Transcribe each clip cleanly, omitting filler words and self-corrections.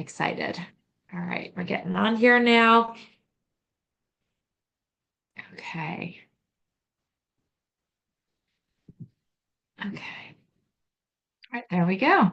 excited. All right, we're getting on here now. Okay. Okay. All right, there we go.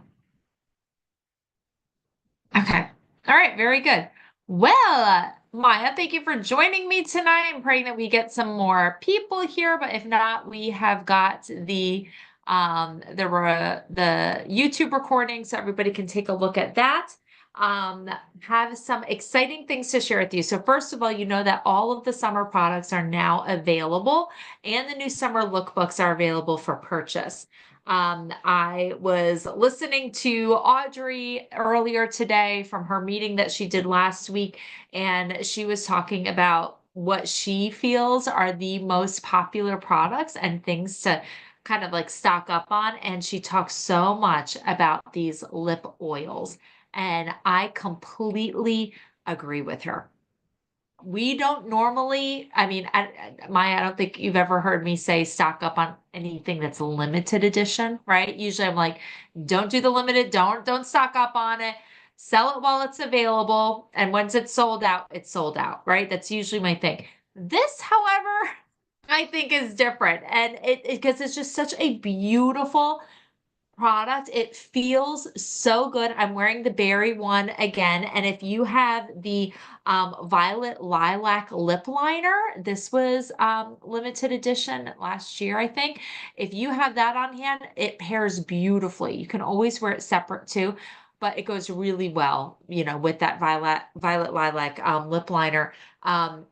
Okay. All right, very good. Well, Maya, thank you for joining me tonight. I'm praying that we get some more people here, but if not, we have got there were the YouTube recording, so everybody can take a look at that. Um, have some exciting things to share with you. So first of all, you know that all of the summer products are now available and the new summer lookbooks are available for purchase. I was listening to Audrey earlier today from her meeting that she did last week, and she was talking about what she feels are the most popular products and things to kind of like stock up on. And she talks so much about these lip oils, and I completely agree with her. We don't normally, I mean, Maya, I don't think you've ever heard me say stock up on anything that's limited edition, right? Usually I'm like, don't do the limited, don't stock up on it. Sell it while it's available. And once it's sold out, right? That's usually my thing. This, however, I think is different. And because it's just such a beautiful product. It feels so good. I'm wearing the berry one again. And if you have the violet lilac lip liner, this was limited edition last year, I think. If you have that on hand, it pairs beautifully. You can always wear it separate too, but it goes really well, with that violet lilac lip liner. And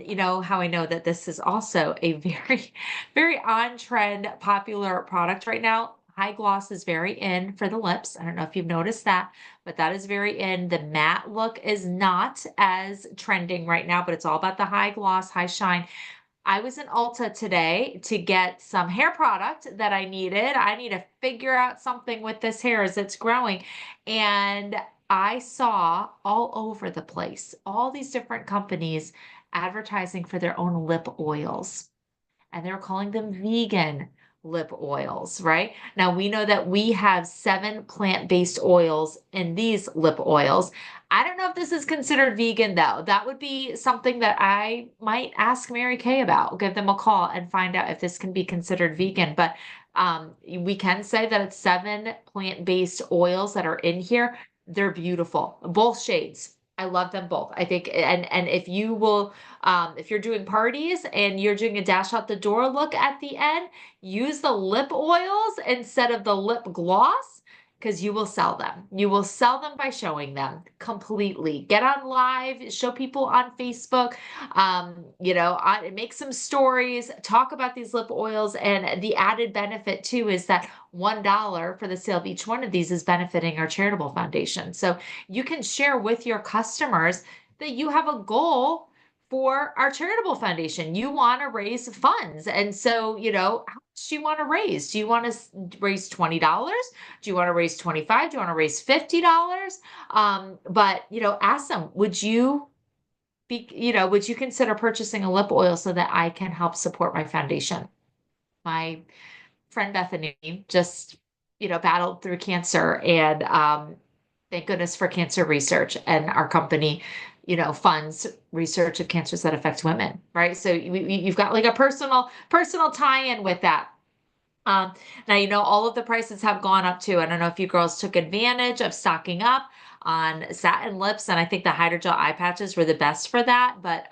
you know how I know that this is also a very, very on trend, popular product right now. High gloss is very in for the lips. I don't know if you've noticed that, but that is very in. The matte look is not as trending right now, but it's all about the high gloss, high shine. I was in Ulta today to get some hair product that I needed. I need to figure out something with this hair as it's growing. And I saw all over the place all these different companies advertising for their own lip oils, and they're calling them vegan lip oils, right? Now we know that we have 7 plant-based oils in these lip oils. I don't know if this is considered vegan though. That would be something that I might ask Mary Kay about. Give them a call and find out if this can be considered vegan. But we can say that it's 7 plant-based oils that are in here. They're beautiful, both shades. I love them both. I think, and if you're doing parties and you're doing a dash out the door look at the end, use the lip oils instead of the lip gloss because you will sell them. You will sell them by showing them completely. Get on live, show people on Facebook, make some stories, talk about these lip oils. And the added benefit too is that $1 for the sale of each one of these is benefiting our charitable foundation. So you can share with your customers that you have a goal for our charitable foundation. You want to raise funds. And so, how much do you want to raise? Do you want to raise $20? Do you want to raise 25? Do you want to raise $50? But, ask them, would you consider purchasing a lip oil so that I can help support my foundation? My friend Bethany just, battled through cancer, and thank goodness for cancer research, and our company, funds research of cancers that affect women, right? So you've got like a personal tie-in with that. Um, Now, all of the prices have gone up too. I don't know if you girls took advantage of stocking up on satin lips, and I think the hydrogel eye patches were the best for that. But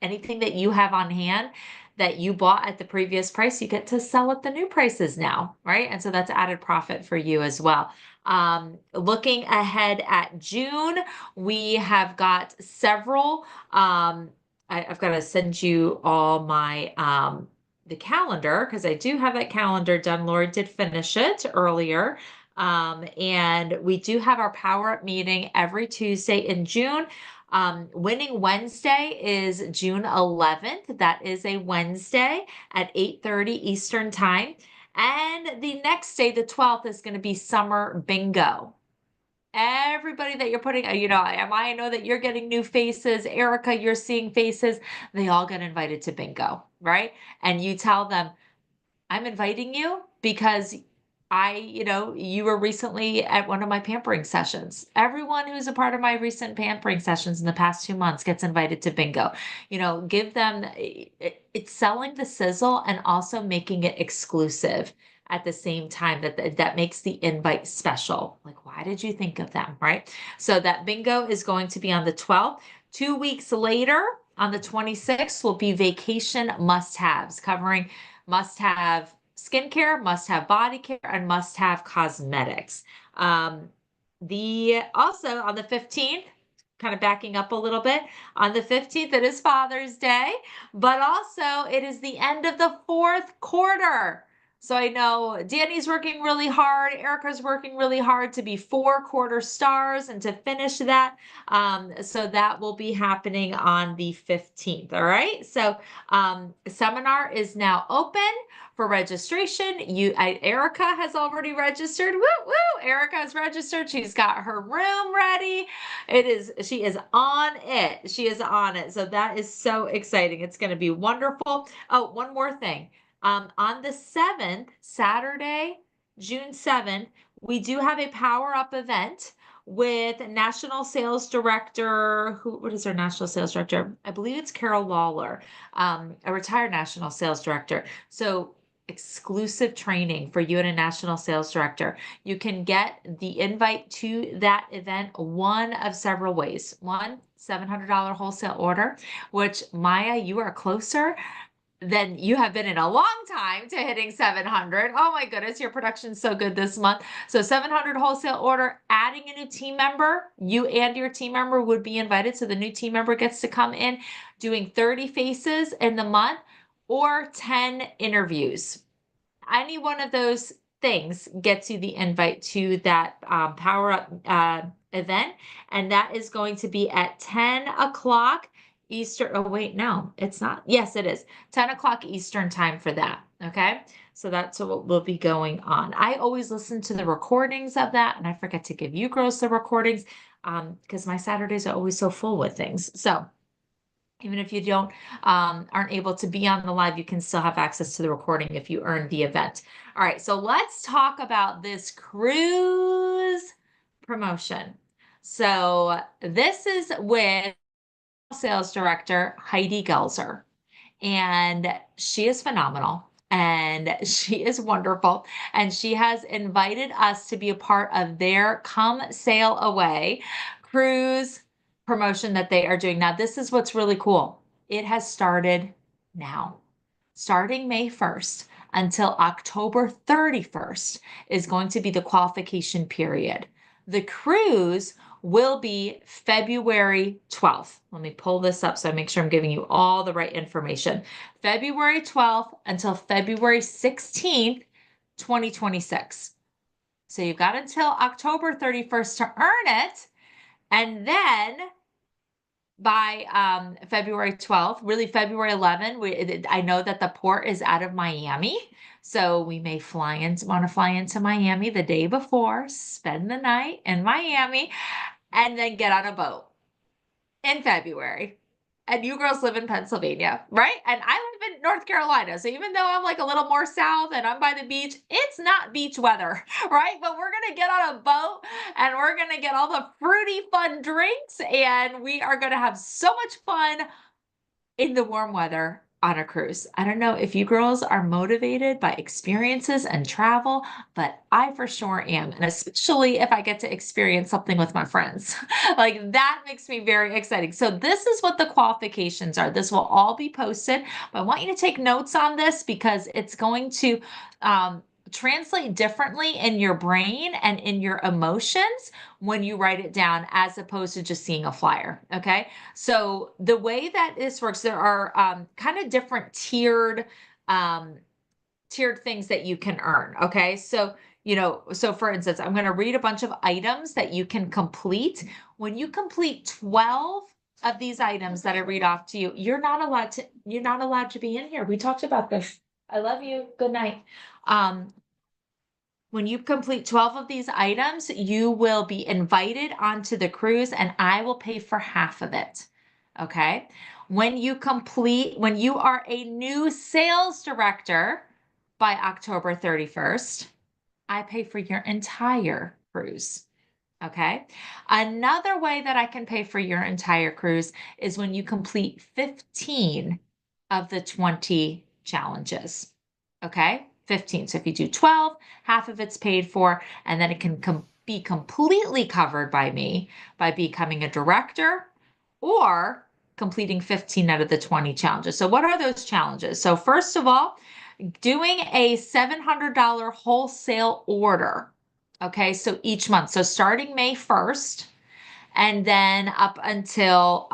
anything that you have on hand that you bought at the previous price, you get to sell at the new prices now, right? And so that's added profit for you as well. Looking ahead at June, we have got several. I've got to send you all my the calendar because I do have that calendar done. Lori did finish it earlier. And we do have our Power Up meeting every Tuesday in June. Winning Wednesday is June 11th. That is a Wednesday at 8:30 Eastern Time. And the next day, the 12th, is going to be Summer Bingo. Everybody that you're putting, I know that you're getting new faces. Erica, you're seeing faces. They all get invited to bingo, right? And you tell them, I'm inviting you because you were recently at one of my pampering sessions. Everyone who's a part of my recent pampering sessions in the past 2 months gets invited to bingo. Give them, it's selling the sizzle and also making it exclusive at the same time that makes the invite special. Like, why did you think of them, right? So that bingo is going to be on the 12th. 2 weeks later, on the 26th, will be vacation must-haves, covering must-have skincare, must have body care, and must have cosmetics. The also on the 15th, kind of backing up a little bit, on the 15th, it is Father's Day, but also it is the end of the fourth quarter. So I know Danny's working really hard, Erica's working really hard to be 4 quarter stars and to finish that. So that will be happening on the 15th. All right. So seminar is now open for registration. Erica has already registered. Woo woo! Erica has registered. She's got her room ready. She is on it. She is on it. So that is so exciting. It's going to be wonderful. Oh, one more thing. On the 7th, Saturday, June 7th, we do have a power up event with National Sales Director. What is our National Sales Director? I believe it's Carol Lawler, a retired National Sales Director. So exclusive training for you and a national sales director. You can get the invite to that event one of several ways. One, $700 wholesale order, which Maya, you are closer than you have been in a long time to hitting 700. Oh my goodness, your production's so good this month. So 700 wholesale order, adding a new team member, you and your team member would be invited. So the new team member gets to come in doing 30 faces in the month or 10 interviews. Any one of those things gets you the invite to that Power Up event. And that is going to be at 10 o'clock Eastern. Oh, wait, no, it's not. Yes, it is 10 o'clock Eastern time for that. Okay. So that's what will be going on. I always listen to the recordings of that, and I forget to give you girls the recordings because my Saturdays are always so full with things. So even if you don't aren't able to be on the live, you can still have access to the recording if you earn the event. All right, so let's talk about this cruise promotion. So this is with sales director Heidi Gelzer, and she is phenomenal and she is wonderful, and she has invited us to be a part of their Come Sail Away cruise promotion that they are doing. Now, this is what's really cool. It has started now. Starting May 1st until October 31st is going to be the qualification period. The cruise will be February 12th. Let me pull this up so I make sure I'm giving you all the right information. February 12th until February 16th, 2026. So you've got until October 31st to earn it. And then by February 12th, really February 11th, I know that the port is out of Miami. So we may want to fly into Miami the day before, spend the night in Miami, and then get on a boat in February. And you girls live in Pennsylvania, right? And I live in North Carolina. So even though I'm like a little more south and I'm by the beach, it's not beach weather, right? But we're going to get on a boat and we're going to get all the fruity, fun drinks. And we are going to have so much fun in the warm weather on a cruise. I don't know if you girls are motivated by experiences and travel, but I for sure am. And especially if I get to experience something with my friends, like that makes me very exciting. So this is what the qualifications are. This will all be posted, but I want you to take notes on this because it's going to translate differently in your brain and in your emotions when you write it down as opposed to just seeing a flyer. Okay. So the way that this works, there are kind of different tiered things that you can earn. Okay. So, so for instance, I'm going to read a bunch of items that you can complete. When you complete 12 of these items that I read off to you, you're not allowed to be in here. We talked about this. I love you. Good night. When you complete 12 of these items, you will be invited onto the cruise and I will pay for half of it. Okay. When you are a new sales director by October 31st, I pay for your entire cruise. Okay. Another way that I can pay for your entire cruise is when you complete 15 of the 20 challenges. Okay. 15. So if you do 12, half of it's paid for, and then it can be completely covered by me by becoming a director or completing 15 out of the 20 challenges. So what are those challenges? So first of all, doing a $700 wholesale order. Okay, so each month. So starting May 1st and then up until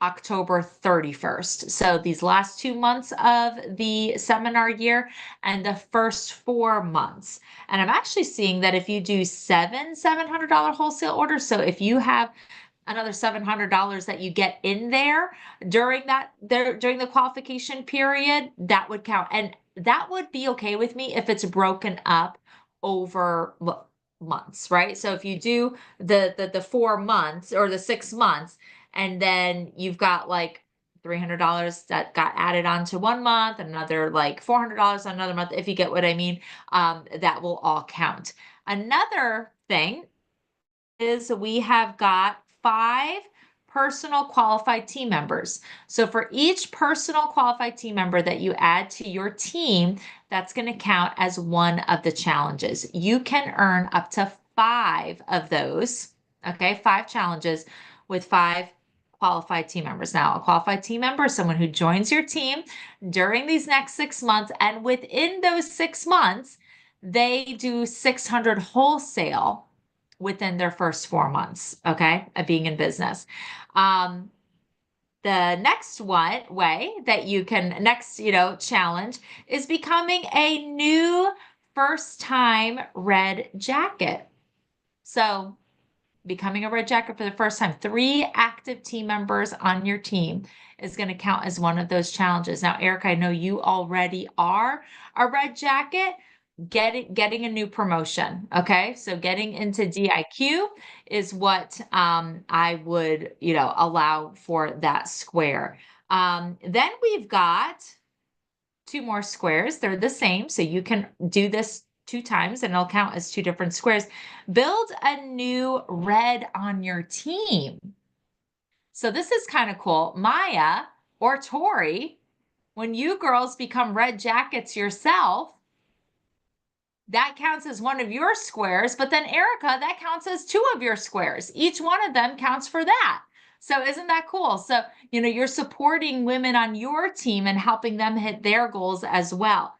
October 31st. So these last 2 months of the seminar year and the first 4 months. And I'm actually seeing that if you do seven $700 wholesale orders, so if you have another $700 that you get in there during the qualification period, that would count. And that would be okay with me if it's broken up over months, right? So if you do the 4 months or the 6 months, and then you've got like $300 that got added onto 1 month, another like $400 on another month, if you get what I mean, that will all count. Another thing is we have got 5 personal qualified team members. So for each personal qualified team member that you add to your team, that's going to count as one of the challenges. You can earn up to 5 of those, okay, 5 challenges with 5 qualified team members. Now, a qualified team member is someone who joins your team during these next 6 months, and within those 6 months, they do 600 wholesale within their first 4 months, okay, of being in business. The next way that you can challenge is becoming a new first time red jacket. So becoming a red jacket for the first time, 3 active team members on your team is going to count as one of those challenges. Now, Eric, I know you already are a red jacket. Getting a new promotion. Okay. So getting into DIQ is what I would, allow for that square. Then we've got 2 more squares. They're the same. So you can do this 2 times and it'll count as 2 different squares. Build a new red on your team. So this is kind of cool. Maya or Tori, when you girls become red jackets yourself, that counts as one of your squares, but then Erica, that counts as 2 of your squares. Each one of them counts for that. So isn't that cool? So, you're supporting women on your team and helping them hit their goals as well.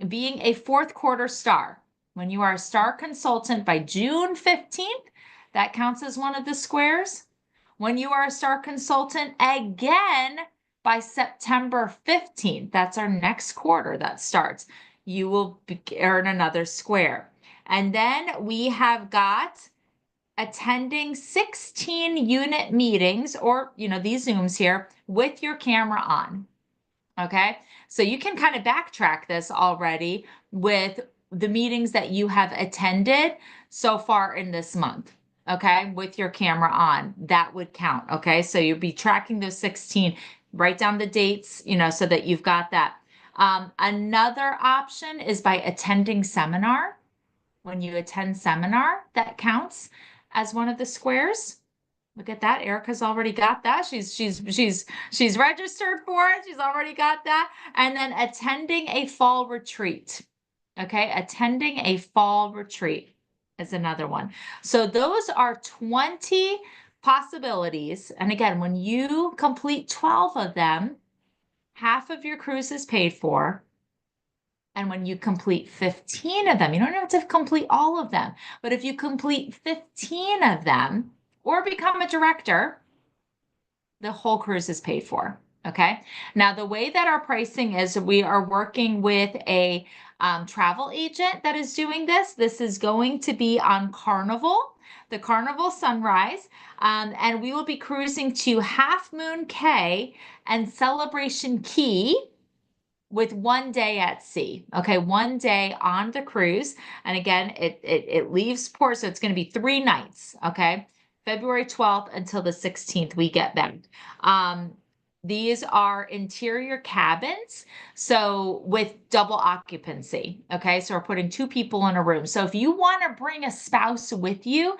Being a 4th quarter star. When you are a star consultant by June 15th, that counts as one of the squares. When you are a star consultant again by September 15th, that's our next quarter that starts, you will earn another square. And then we have got attending 16 unit meetings or, these Zooms here with your camera on. Okay. So you can kind of backtrack this already with the meetings that you have attended so far in this month. Okay. With your camera on, that would count. Okay. So you'll be tracking those 16, write down the dates, so that you've got that. Another option is by attending seminar. When you attend seminar, that counts as one of the squares. Look at that. Erica's already got that. She's registered for it. She's already got that. And then attending a fall retreat. Okay, attending a fall retreat is another one. So those are 20 possibilities. And again, when you complete 12 of them, half of your cruise is paid for. And when you complete 15 of them, you don't have to complete all of them, but if you complete 15 of them or become a director, the whole cruise is paid for. Okay. Now, the way that our pricing is, we are working with a travel agent that is doing this. This is going to be on Carnival, the Carnival Sunrise, and we will be cruising to Half Moon Cay and Celebration Key with 1 day at sea. Okay, 1 day on the cruise. And again, it leaves port, so it's going to be 3 nights. Okay, February 12th until the 16th, we get back. These are interior cabins, so with double occupancy. Okay, so we're putting two people in a room. So if you want to bring a spouse with you,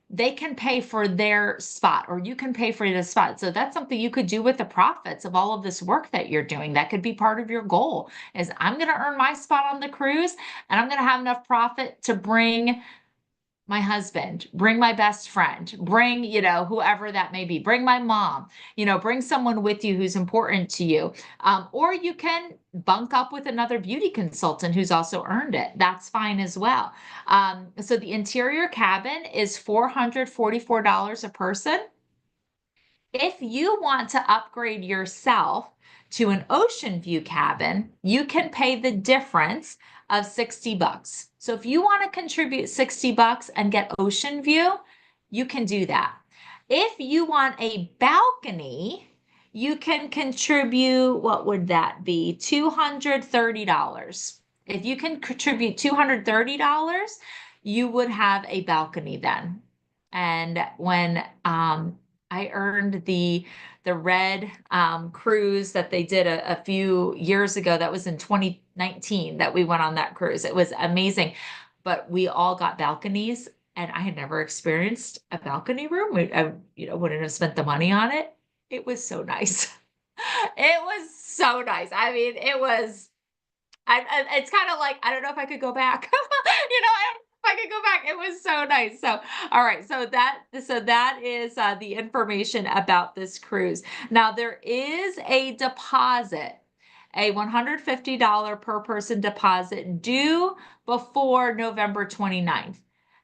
they can pay for their spot, or you can pay for the spot. So that's something you could do with the profits of all of this work that you're doing. That could be part of your goal is I'm going to earn my spot on the cruise and I'm going to have enough profit to bring my husband, bring my best friend, bring, whoever that may be, bring my mom, bring someone with you who's important to you. Or you can bunk up with another beauty consultant who's also earned it. That's fine as well. So the interior cabin is $444 a person. If you want to upgrade yourself to an ocean view cabin, you can pay the difference of $60. So if you want to contribute $60 and get ocean view, you can do that. If you want a balcony, you can contribute, what would that be? $230. If you can contribute $230, you would have a balcony then. And when I earned the red cruise that they did a few years ago. That was in 2019 that we went on that cruise. It was amazing, but we all got balconies, and I had never experienced a balcony room. I wouldn't have spent the money on it. It was so nice. It was so nice. I mean, it was. It's kind of like I don't know if I could go back. I don't know if I could go back. It was so nice. So, all right. So that is the information about this cruise. Now there is a deposit, a $150 per person deposit due before November 29th.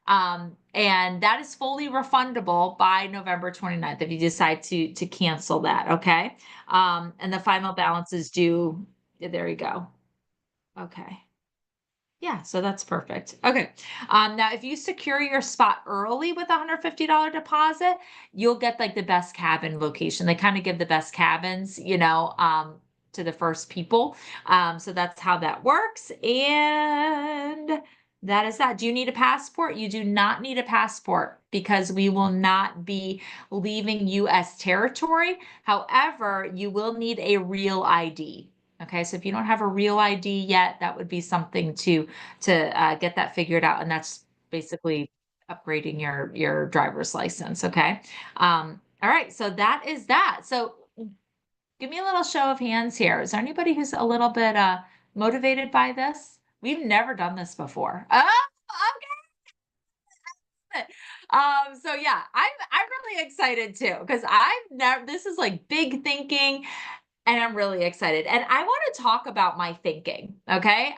And that is fully refundable by November 29th if you decide to cancel that. Okay. And the final balance is due. There you go. Okay. Yeah, so that's perfect. Okay. Now if you secure your spot early with a $150 deposit, you'll get like the best cabin location. They kind of give the best cabins, to the first people. So that's how that works. And that is that. Do you need a passport? You do not need a passport because we will not be leaving US territory. However, you will need a real ID. Okay, so if you don't have a real ID yet, that would be something to get that figured out, and that's basically upgrading your driver's license. Okay, all right, so that is that. So give me a little show of hands here. Is there anybody who's a little bit motivated by this? We've never done this before. Oh, okay. So yeah, I'm really excited too because I've never. This is like big thinking. And I'm really excited. And I want to talk about my thinking. Okay.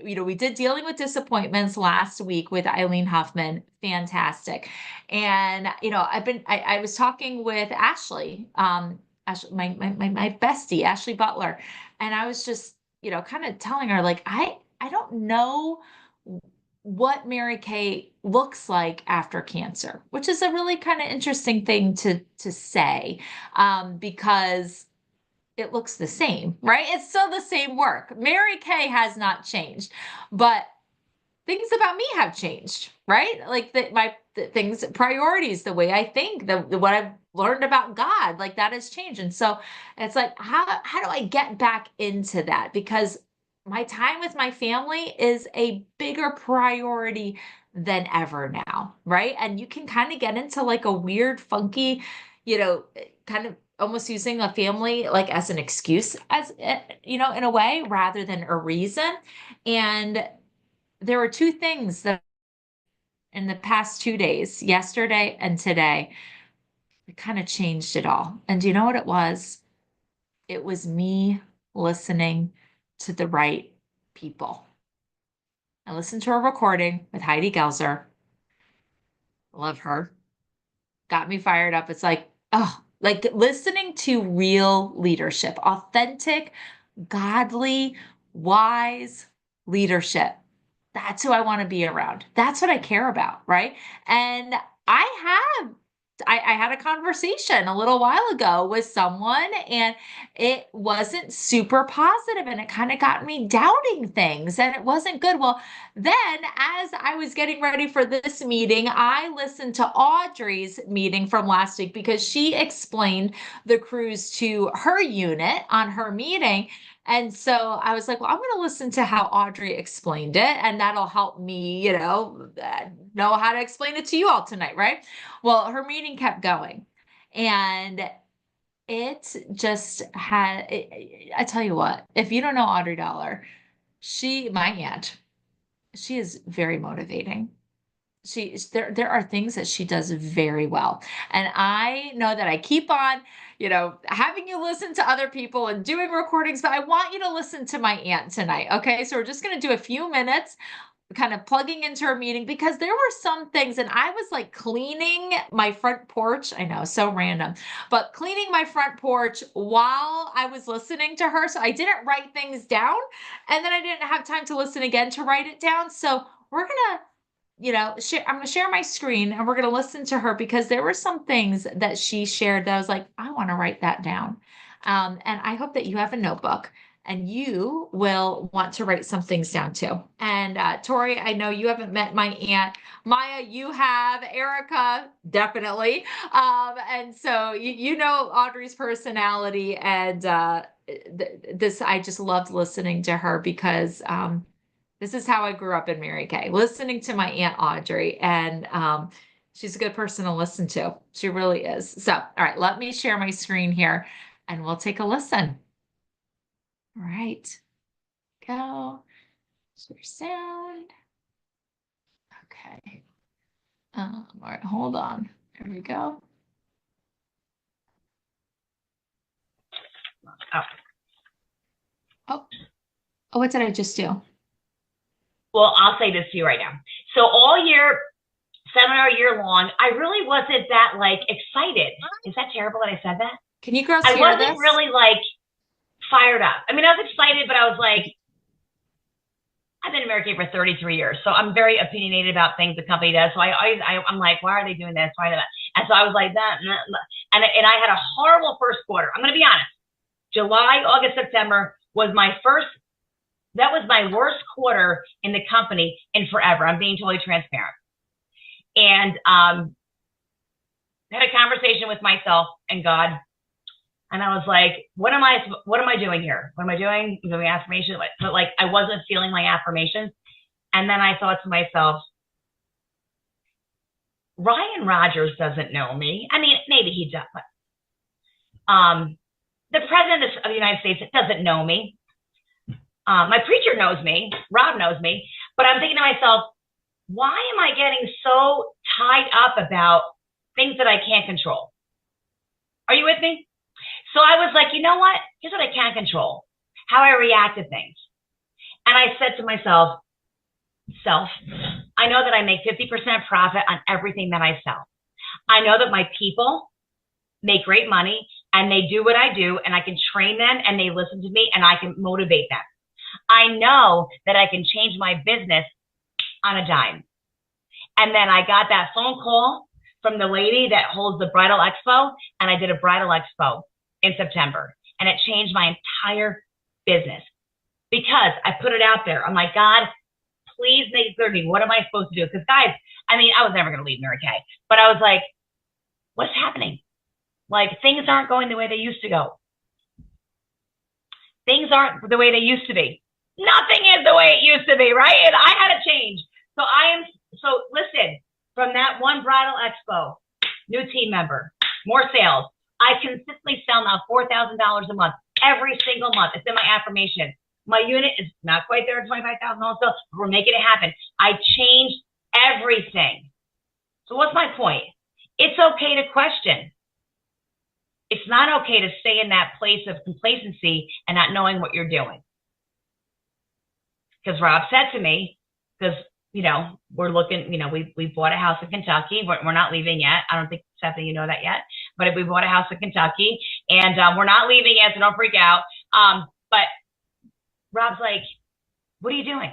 We did dealing with disappointments last week with Eileen Huffman. Fantastic. And, I was talking with Ashley, Ashley, my bestie, Ashley Butler. And I was just, kind of telling her, like, I don't know what Mary Kay looks like after cancer, which is a really kind of interesting thing to say, because it looks the same, right? It's still the same work. Mary Kay has not changed, but things about me have changed, right? Like the things, priorities, the way I think, what I've learned about God, like that has changed. And so it's like, how do I get back into that? Because my time with my family is a bigger priority than ever now, right? And you can kind of get into like a weird, funky, kind of almost using a family like as an excuse, as in a way rather than a reason. And there were two things that in the past 2 days, yesterday and today, it kind of changed it all. And do you know what it was? It was me listening to the right people. I listened to a recording with Heidi Gelser. Love her. Got me fired up. It's like, oh, like listening to real leadership, authentic, godly, wise leadership. That's who I want to be around. That's what I care about, right? And I have had a conversation a little while ago with someone, and it wasn't super positive, and it kind of got me doubting things, and it wasn't good. Well, then as I was getting ready for this meeting, I listened to Audrey's meeting from last week because she explained the cruise to her unit on her meeting. And so I was like, well, I'm going to listen to how Audrey explained it, and that'll help me, know how to explain it to you all tonight, right? Well, her meeting kept going, and it just had, I tell you what, if you don't know Audrey Dollar, my aunt, she is very motivating. There are things that she does very well. And I know that I keep on, having you listen to other people and doing recordings, but I want you to listen to my aunt tonight. Okay. So we're just going to do a few minutes kind of plugging into her meeting because there were some things, and I was like cleaning my front porch. I know, so random, but cleaning my front porch while I was listening to her. So I didn't write things down, and then I didn't have time to listen again to write it down. So we're going to I'm going to share my screen, and we're going to listen to her because there were some things that she shared that I was like, I want to write that down. And I hope that you have a notebook and you will want to write some things down too. And Tori, I know you haven't met my aunt. Maya, you have. Erica, definitely. And so you know Audrey's personality, and I just loved listening to her because this is how I grew up in Mary Kay, listening to my Aunt Audrey. And she's a good person to listen to. She really is. So, all right, let me share my screen here and we'll take a listen. All right, go. Share sound. Okay. All right, hold on. There we go. Oh, what did I just do? Well, I'll say this to you right now. So all year, seminar year long, I really wasn't that excited. Is that terrible that I said that? Can you girls hear this? I wasn't really fired up. I mean, I was excited, but I was like, I've been in Mary Kay for 33 years, so I'm very opinionated about things the company does. So I'm like, why are they doing this? Why that? And so I was like that, and I had a horrible first quarter. I'm going to be honest. July, August, September was my first. That was my worst quarter in the company in forever. I'm being totally transparent. And had a conversation with myself and God. And I was like, what am I doing here? What am I doing? I'm doing affirmations. But I wasn't feeling my affirmations. And then I thought to myself, Ryan Rogers doesn't know me. I mean, maybe he does. But, the president of the United States doesn't know me. My preacher knows me, Rob knows me, but I'm thinking to myself, why am I getting so tied up about things that I can't control? Are you with me? So I was like, you know what? Here's what I can't control, how I react to things. And I said to myself, I know that I make 50% profit on everything that I sell. I know that my people make great money and they do what I do, and I can train them and they listen to me and I can motivate them. I know that I can change my business on a dime. And then I got that phone call from the lady that holds the bridal expo, and I did a bridal expo in September, and it changed my entire business because I put it out there. I'm like, God, please make it clear to me. What am I supposed to do? Because guys, I mean, I was never going to leave Mary Kay, but I was like, what's happening? Things aren't going the way they used to go. Things aren't the way they used to be. Nothing is the way it used to be, right? And I had to change. So listen, from that one bridal expo, new team member, more sales. I consistently sell now $4,000 a month, every single month. It's in my affirmation. My unit is not quite there at $25,000 still. We're making it happen. I changed everything. So what's my point? It's okay to question. It's not okay to stay in that place of complacency and not knowing what you're doing. Because Rob said to me, because, we're looking, we bought a house in Kentucky. We're not leaving yet. I don't think, Stephanie, you know that yet. But we bought a house in Kentucky, and we're not leaving yet, so don't freak out. But Rob's like, what are you doing?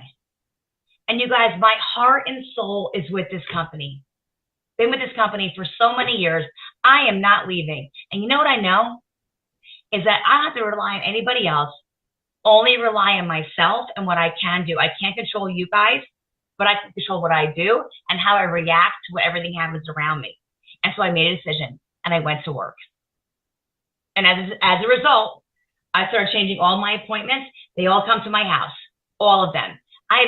And you guys, my heart and soul is with this company. Been with this company for so many years. I am not leaving. And you know what I know? Is that I don't have to rely on anybody else, only rely on myself and what I can do. I can't control you guys, but I can control what I do and how I react to what everything happens around me. And so I made a decision and I went to work. And as a result, I started changing all my appointments. They all come to my house, all of them. I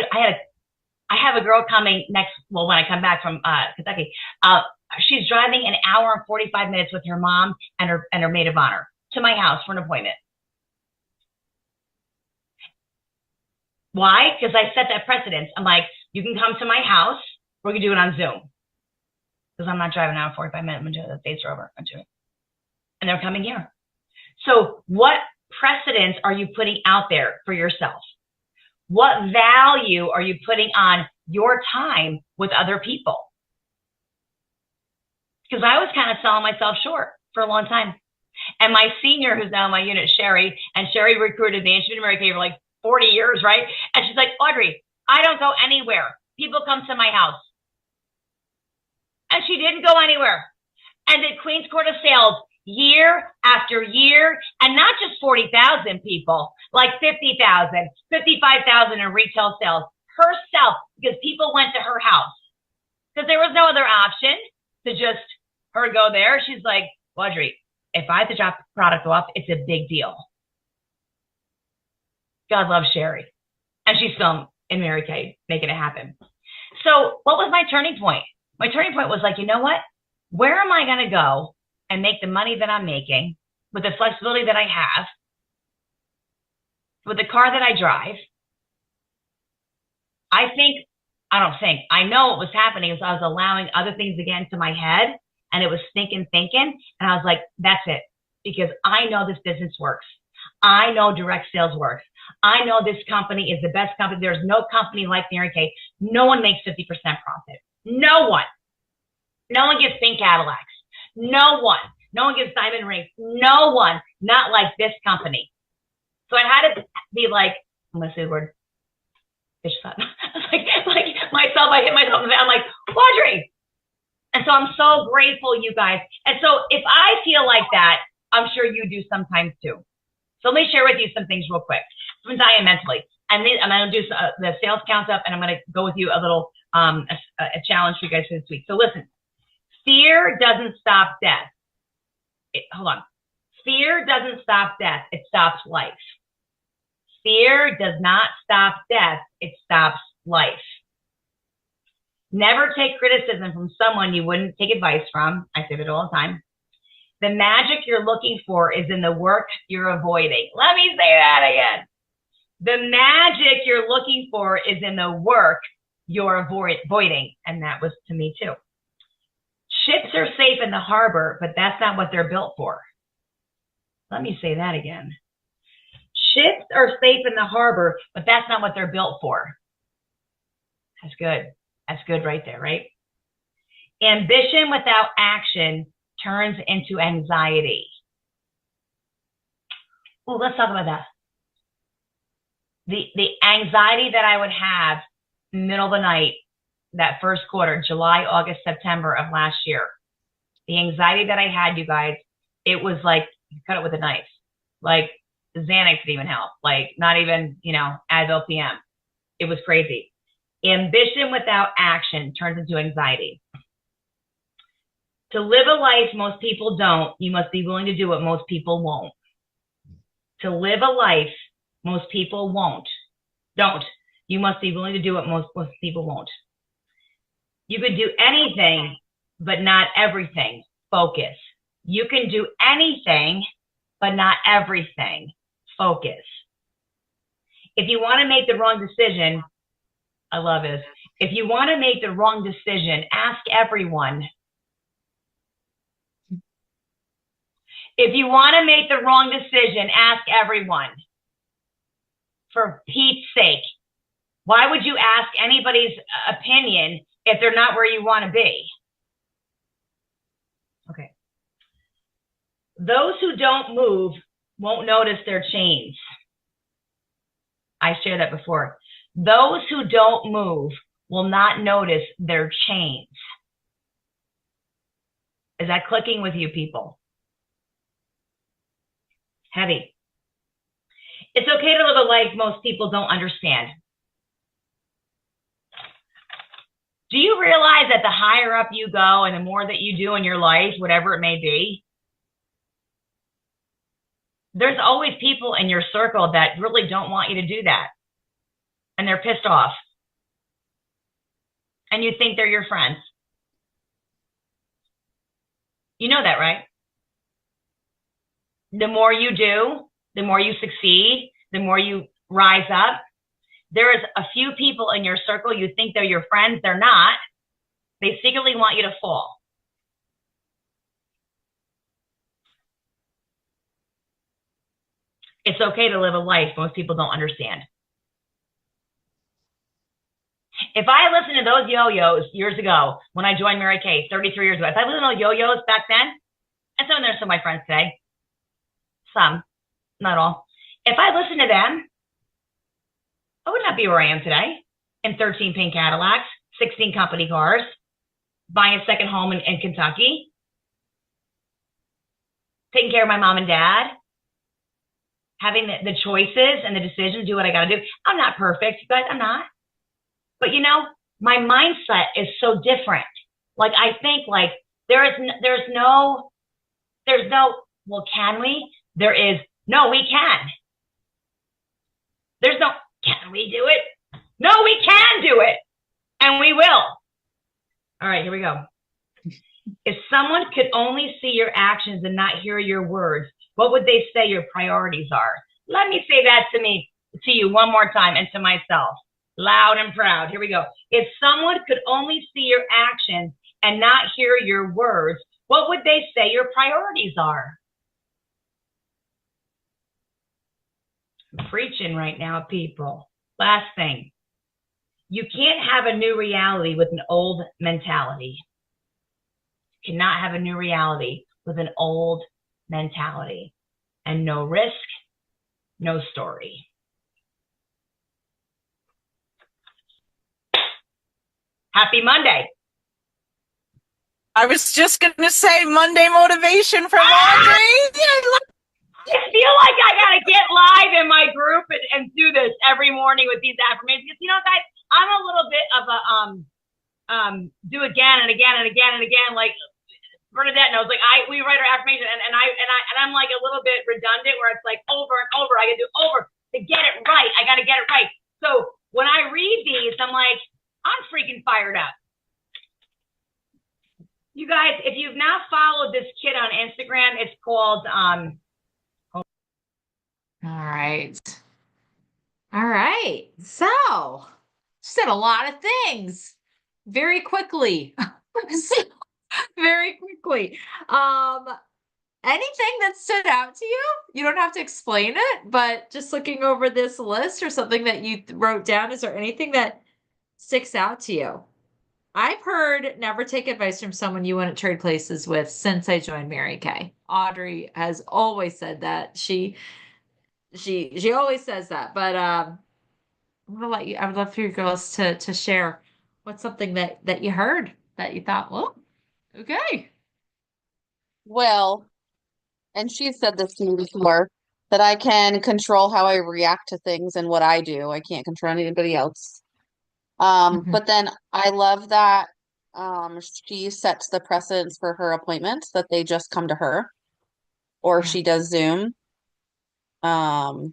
have a girl coming when I come back from Kentucky. She's driving an hour and 45 minutes with her mom and her maid of honor to my house for an appointment. Why? Because I set that precedence. I'm like, you can come to my house. We're going to do it on Zoom. Because I'm not driving out 45 minutes. I'm doing the dates are over. And they're coming here. So what precedence are you putting out there for yourself? What value are you putting on your time with other people? Because I was kind of selling myself short for a long time. And my senior, who's now in my unit, Sherry, and Sherry recruited me, and she's been married for like 40 years, right? And she's like, Audrey, I don't go anywhere. People come to my house. And she didn't go anywhere. And did Queens Court of Sales year after year, and not just 40,000 people, like 50,000, 55,000 in retail sales herself, because people went to her house. Because there was no other option to just her go there. She's like, Audrey, if I have to drop the product off, it's a big deal. God loves Sherry. And she's still in Mary Kay, making it happen. So what was my turning point? My turning point was like, you know what? Where am I going to go and make the money that I'm making with the flexibility that I have, with the car that I drive? I know what was happening is I was allowing other things to get into my head, and it was thinking. And I was like, that's it. Because I know this business works. I know direct sales works. I know this company is the best company. There's no company like Mary Kay. No one makes 50% profit. No one. No one gives pink Cadillacs. No one. No one gives diamond rings. No one. Not like this company. So I had to be like, I'm going to say the word, fish shot. like myself, I hit myself in the face. I'm like, Audrey. And so I'm so grateful, you guys. And so if I feel like that, I'm sure you do sometimes too. So let me share with you some things real quick. I'm dying mentally. And then I'm going to do the sales count up, and I'm going to go with you a little a challenge for you guys for this week. So listen, fear doesn't stop death. Hold on. Fear doesn't stop death. It stops life. Fear does not stop death. It stops life. Never take criticism from someone you wouldn't take advice from. I say that all the time. The magic you're looking for is in the work you're avoiding. Let me say that again. The magic you're looking for is in the work you're avoiding. And that was to me too. Ships are safe in the harbor, but that's not what they're built for. Let me say that again. Ships are safe in the harbor, but that's not what they're built for. That's good. That's good right there, right? Ambition without action turns into anxiety. Oh, let's talk about that. The anxiety that I would have middle of the night, that first quarter, July, August, September of last year. The anxiety that I had, you guys, it was like you cut it with a knife. Like Xanax didn't even help. Like not even, Advil PM. It was crazy. Ambition without action turns into anxiety. To live a life most people don't, you must be willing to do what most people won't. To live a life most people don't. You must be willing to do what most people won't. You could do anything, but not everything. Focus. You can do anything, but not everything. Focus. If you want to make the wrong decision, I love this. If you want to make the wrong decision, ask everyone. If you want to make the wrong decision, ask everyone. For Pete's sake. Why would you ask anybody's opinion if they're not where you want to be? Okay. Those who don't move won't notice their chains. I shared that before. Those who don't move will not notice their chains. Is that clicking with you people? Heavy. It's okay to live a life most people don't understand. Do you realize that the higher up you go and the more that you do in your life, whatever it may be, there's always people in your circle that really don't want you to do that. And they're pissed off. And you think they're your friends. You know that, right? The more you do, the more you succeed, the more you rise up. There is a few people in your circle, you think they're your friends, they're not. They secretly want you to fall. It's okay to live a life most people don't understand. If I listened to those yo-yos years ago, when I joined Mary Kay 33 years ago, if I listened to those yo-yos back then, and some of them are some of my friends today, some, not all. If I listened to them, I would not be where I am today in 13 pink Cadillacs, 16 company cars, buying a second home in Kentucky, taking care of my mom and dad, having the choices and the decision to do what I got to do. I'm not perfect, you guys, I'm not. But you know, my mindset is so different. Like I think like there's no, well, can we? There is, no, we can. There's no, can we do it? No, we can do it. And we will. All right, here we go. If someone could only see your actions and not hear your words, what would they say your priorities are? Let me say that to you one more time and to myself, loud and proud. Here we go. If someone could only see your actions and not hear your words, what would they say your priorities are? I'm preaching right now, people. Last thing. You can't have a new reality with an old mentality. You cannot have a new reality with an old mentality. And no risk, no story. Happy Monday. I was just going to say Monday motivation from Audrey. I feel like I got to get live in my group and do this every morning with these affirmations. Because, you know, guys, I'm a little bit of a do again and again and again and again. Like Bernadette knows, like we write our affirmation and I'm like a little bit redundant where it's like over and over. I got to do over to get it right. I got to get it right. So when I read these, I'm like, I'm freaking fired up. You guys, if you've not followed this kid on Instagram, it's called All right. So, said a lot of things very quickly. Very quickly. Anything that stood out to you? You don't have to explain it, but just looking over this list or something that you wrote down, is there anything that sticks out to you? I've heard never take advice from someone you wouldn't trade places with since I joined Mary Kay. Audrey has always said that. She always says that. But I'm gonna let you. I would love for you girls to share what's something that you heard that you thought, well, okay. Well, and she said this to me before, that I can control how I react to things and what I do. I can't control anybody else. But then I love that she sets the precedence for her appointments, that they just come to her, or Yeah. she does Zoom. So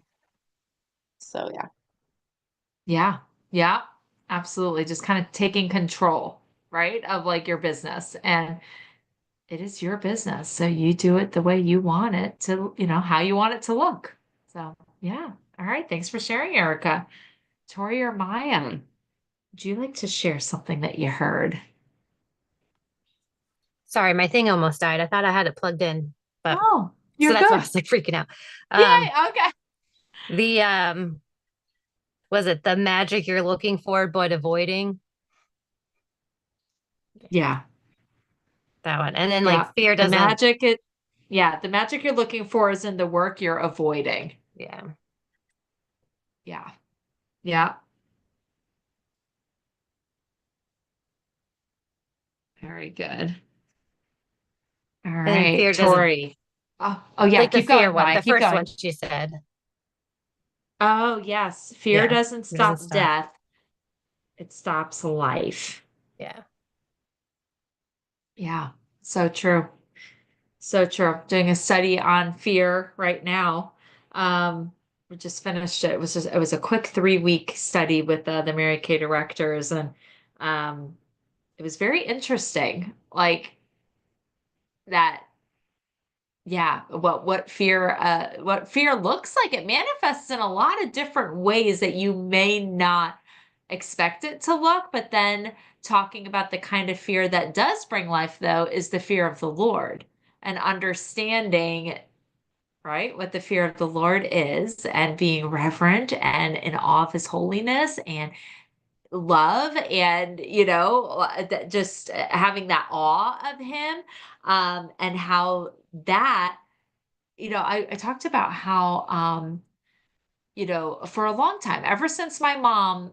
yeah. Yeah. Yeah. Absolutely. Just kind of taking control, right, of like your business. And it is your business. So you do it the way you want it to, how you want it to look. So yeah. All right. Thanks for sharing, Erica. Tori or Maya, would you like to share something that you heard? Sorry, my thing almost died. I thought I had it plugged in, but Oh, so you're that's why I good. was like freaking out. Yay. Okay. The was it the magic you're looking for but avoiding? Yeah. That one. And then Yeah. like fear The doesn't. the magic you're looking for is in the work you're avoiding. Yeah. Yeah. Yeah. Very good. All And right, fear doesn't, Tori. Oh yeah, like the keep fear going, one, Maya. the Keep first going. one she said. Oh yes, fear Yeah, doesn't it doesn't stop stop. death. It stops life. Yeah. Yeah, so true. So true. Doing a study on fear right now. We just finished it. It was a quick 3-week study with the Mary Kay directors, and um, it was very interesting. Like that, yeah. What fear looks like. It manifests in a lot of different ways that you may not expect it to look. But then talking about the kind of fear that does bring life, though, is the fear of the Lord and understanding, right? What the fear of the Lord is, and being reverent and in awe of his holiness and love, and, that just having that awe of him, and how that, I talked about how, for a long time, ever since my mom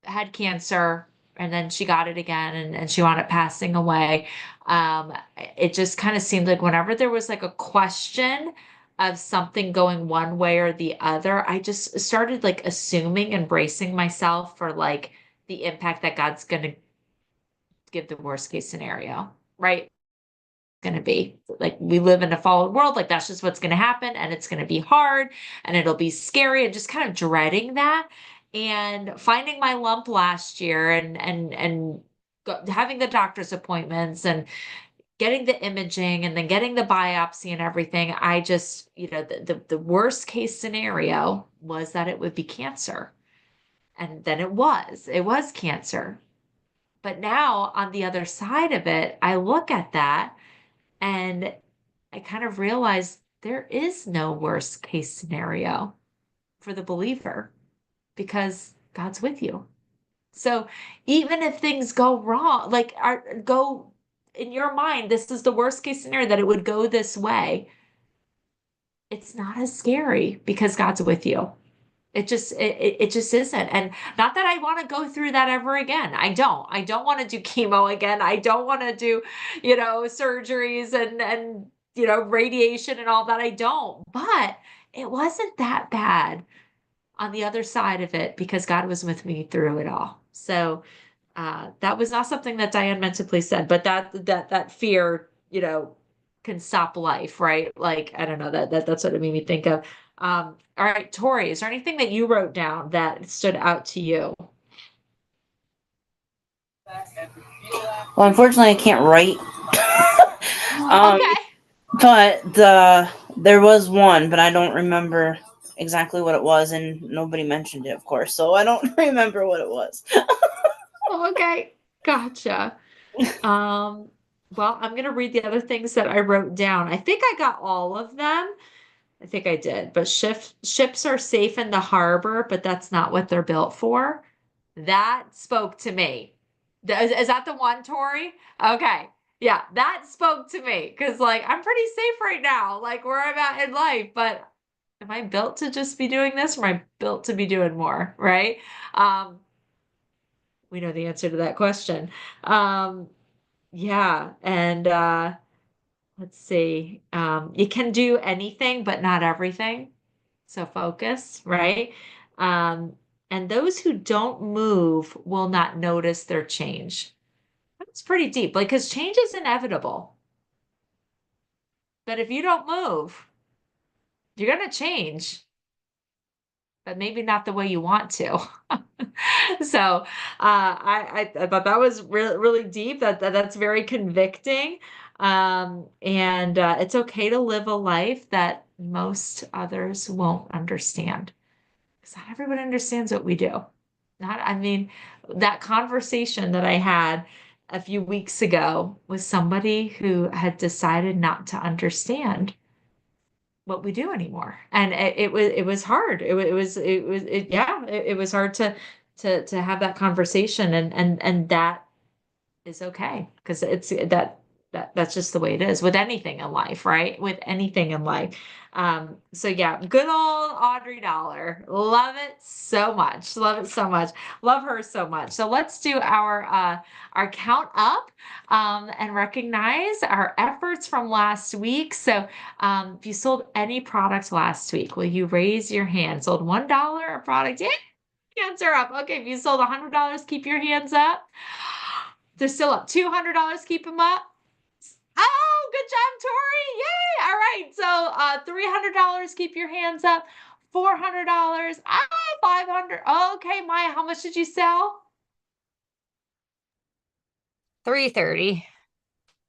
had cancer and then she got it again, and she wound up passing away. It just kind of seemed like whenever there was like a question of something going one way or the other, I just started like assuming and bracing myself for like the impact that God's going to give the worst case scenario, right? Going to be like, we live in a fallen world, like that's just what's going to happen, and it's going to be hard and it'll be scary, and just kind of dreading that. And finding my lump last year, and having the doctor's appointments and getting the imaging and then getting the biopsy and everything, I just, the worst case scenario was that it would be cancer, and then it was cancer. But now on the other side of it, I look at that and I kind of realized there is no worst case scenario for the believer, because God's with you. So even if things go wrong, like go in your mind, this is the worst case scenario, that it would go this way. It's not as scary because God's with you. It just isn't. And not that I want to go through that ever again. I don't want to do chemo again. I don't want to do, surgeries and radiation and all that. I don't. But it wasn't that bad on the other side of it, because God was with me through it all. So that was not something that Diane meant to please said, but that fear, can stop life, right? Like, I don't know, that's what it made me think of. All right, Tori, is there anything that you wrote down that stood out to you? Well, unfortunately, I can't write. Okay. But there was one, but I don't remember exactly what it was, and nobody mentioned it, of course, so I don't remember what it was. Okay. Gotcha. Um, well, I'm gonna read the other things that I wrote down. I think I got all of them. I think I did. But ships are safe in the harbor, but that's not what they're built for. That spoke to me. Is that the one, Tori? Okay. Yeah, that spoke to me, because like I'm pretty safe right now, like where I'm at in life, but am I built to just be doing this, or am I built to be doing more, right? Um, we know the answer to that question. Um, yeah, and let's see. You can do anything, but not everything. So focus, right? Um, and those who don't move will not notice their change. That's pretty deep, like, because change is inevitable. But if you don't move, you're going to change, but maybe not the way you want to. So I thought that was really, really deep. That's very convicting. And it's okay to live a life that most others won't understand, because not everybody understands what we do. I mean, that conversation that I had a few weeks ago with somebody who had decided not to understand what we do anymore. And it was hard. It was hard to have that conversation, and that is okay, because it's that That's just the way it is with anything in life, right? With anything in life. So yeah, good old Audrey Dollar. Love it so much. Love it so much. Love her so much. So let's do our count up and recognize our efforts from last week. So if you sold any product last week, will you raise your hand? Sold $1 a product? Yeah, hands are up. Okay, if you sold $100, keep your hands up. They're still up. $200, keep them up. Oh, good job, Tori. Yay. All right. So $300, keep your hands up. $400. 500. Okay, Maya, how much did you sell? 330.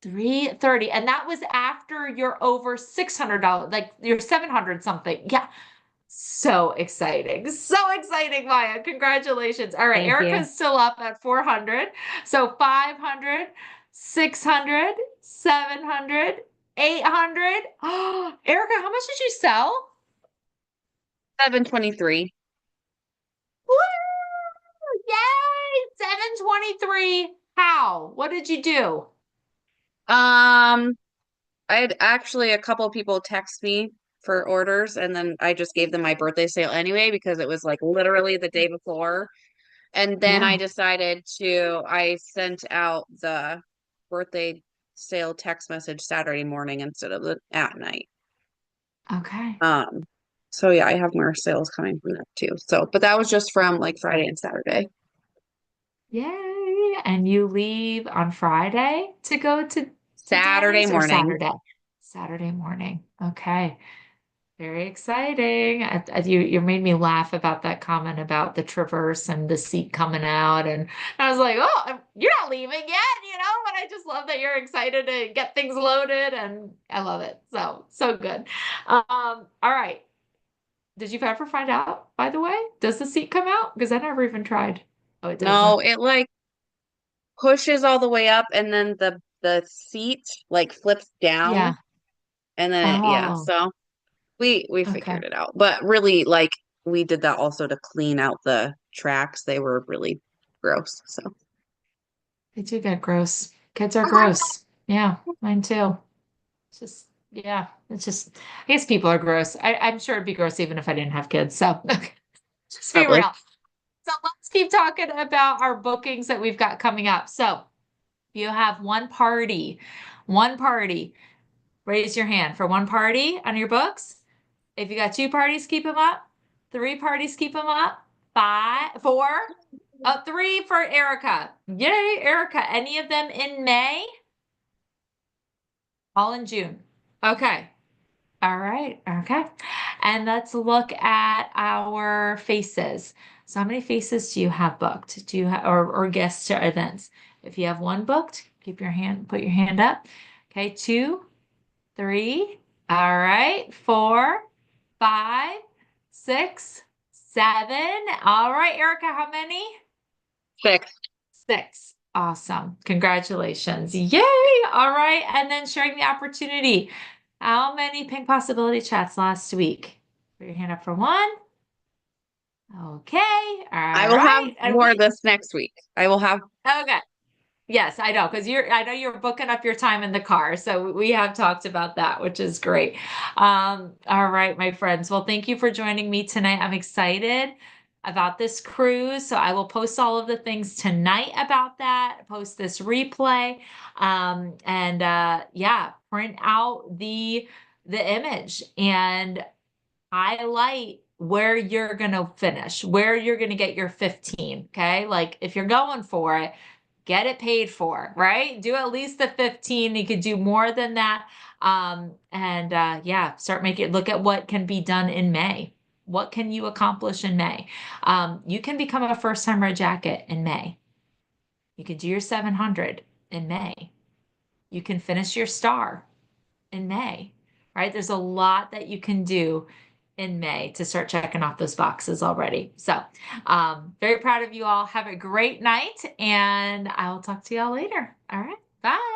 330. And that was after you're over $600, like you're 700 something. Yeah. So exciting. So exciting, Maya. Congratulations. All right. Thank you. Erica's still up at 400. So 500, 600, 700, 800. Oh, Erica, how much did you sell? 723. Woo! Yay! 723. How? What did you do? I had actually a couple people text me for orders, and then I just gave them my birthday sale anyway because it was like literally the day before. And then I I sent out the birthday sale text message Saturday morning instead of at night. Okay. So yeah, I have more sales coming from that too. So, but that was just from like Friday and Saturday. Yay. And you leave on Friday to go to Saturday Denny's or morning. Saturday? Saturday morning. Okay. Very exciting. You made me laugh about that comment about the Traverse and the seat coming out. And I was like, oh, you're not leaving yet, but I just love that you're excited to get things loaded and I love it. So good. All right. Did you ever find out, by the way? Does the seat come out? Because I never even tried. Oh, it No, doesn't. it like pushes all the way up and then the seat like flips Yeah. down and then yeah, Oh, so we okay. figured it out. But really like we did that also to clean out the tracks. They were really gross. So They do get gross. Kids are gross. Yeah, mine too. It's just, yeah, it's just, I guess people are gross. I'm sure it'd be gross even if I didn't have kids. So just be probably. real. So let's keep talking about our bookings that we've got coming up. So you have one party, raise your hand for one party on your books. If you got two parties, keep them up. Three parties, keep them up. Five, four, three for Erica. Yay, Erica. Any of them in May? All in June. Okay. All right. Okay. And let's look at our faces. So how many faces do you have booked? Do you have or guests to events? If you have one booked, put your hand up. Okay, two, three. All right, four, five, six, seven. All right, Erica, how many? 6. Six. Awesome. Congratulations. Yay. All right. And then sharing the opportunity. How many Pink Possibility chats last week? Put your hand up for one. Okay. All I will have right. And more this next week. I will have okay. Yes, I know, because I know you're booking up your time in the car. So we have talked about that, which is great. All right, my friends. Well, thank you for joining me tonight. I'm excited about this cruise. So I will post all of the things tonight about that, post this replay. And yeah, print out the image and highlight where you're going to finish, where you're going to get your 15. Okay. Like if you're going for it, get it paid for, right? Do at least the 15. You could do more than that. And yeah, start making, look at what can be done in May. What can you accomplish in May? You can become a first time red jacket in May. You can do your 700 in May. You can finish your star in May, right? There's a lot that you can do in May to start checking off those boxes already. So, very proud of you all. Have a great night, and I will talk to y'all later. All right. Bye.